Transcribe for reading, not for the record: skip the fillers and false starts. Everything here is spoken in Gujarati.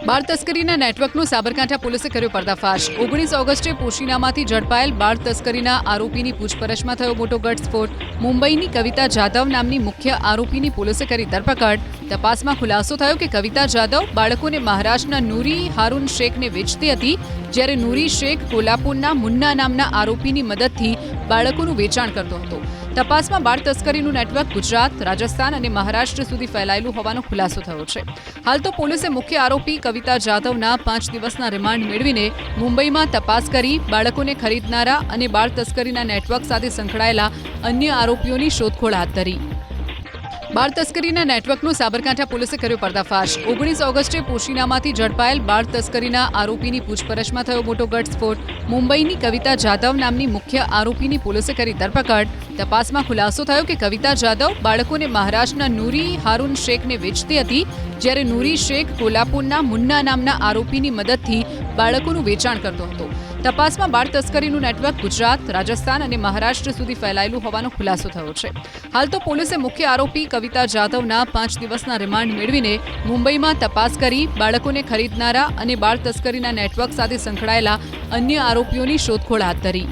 બાળ તસ્કરીના નેટવર્કનો સાબરકાંઠા પોલીસે કર્યો પર્દાફાશ। 19 ઓગસ્ટે પોશીનામાંથી ઝડપાયેલ બાળ તસ્કરીના આરોપીની પૂછપરછમાં થયો મોટો ઘટસ્ફોટ। મુંબઈની કવિતા જાધવ નામની મુખ્ય આરોપીની પોલીસે કરી ધરપકડ। તપાસમાં ખુલાસો થયો કે કવિતા જાધવ બાળકોને મહારાષ્ટ્રના નૂરી હારૂન શેખને વેચતી હતી, જ્યારે નૂરી શેખ કોલ્હાપુરના મુન્ના નામના આરોપીની મદદથી બાળકોનું વેચાણ કરતો હતો। તપાસમાં બાળ તસ્કરીનું નેટવર્ક ગુજરાત, રાજસ્થાન અને મહારાષ્ટ્ર સુધી ફેલાયેલું હોવાનો ખુલાસો થયો છે। હાલ તો પોલીસે મુખ્ય આરોપી કવિતા જાધવના 5 દિવસના રિમાન્ડ મેળવીને મુંબઈમાં તપાસ કરી બાળકોને ખરીદનારા અને બાળ તસ્કરીના નેટવર્ક સાથે સંકળાયેલા અન્ય આરોપીઓની શોધખોળ હાથ ધરી। બાળ તસ્કરીના નેટવર્કનો સાબરકાંઠા પોલીસે કર્યો પર્દાફાશ। 19 ઓગસ્ટે પોશીનામાંથી ઝડપાયેલ બાળ તસ્કરીના આરોપીની પૂછપરછમાં થયો મોટો ઘટસ્ફોટ। મુંબઈની કવિતા જાધવ નામની મુખ્ય આરોપીની પોલીસે કરી ધરપકડ। તપાસમાં ખુલાસો થયો કે કવિતા જાધવ બાળકોને મહારાષ્ટ્રના નૂરી હારૂન શેખને વેચતી હતી, જ્યારે નૂરી શેખ કોલ્હાપુરના મુન્ના નામના આરોપીની મદદથી બાળકોનું વેચાણ કરતો હતો। તપાસમાં બાળ તસ્કરીનું નેટવર્ક ગુજરાત, રાજસ્થાન અને મહારાષ્ટ્ર સુધી ફેલાયેલું હોવાનો ખુલાસો થયો છે। હાલ તો પોલીસે મુખ્ય આરોપી કવિતા જાધવના 5 દિવસના રિમાન્ડ મેળવીને મુંબઈમાં તપાસ કરી બાળકોને ખરીદનારા અને બાળ તસ્કરીના નેટવર્ક સાથે સંકળાયેલા અન્ય આરોપીઓની શોધખોળ હાથ ધરી।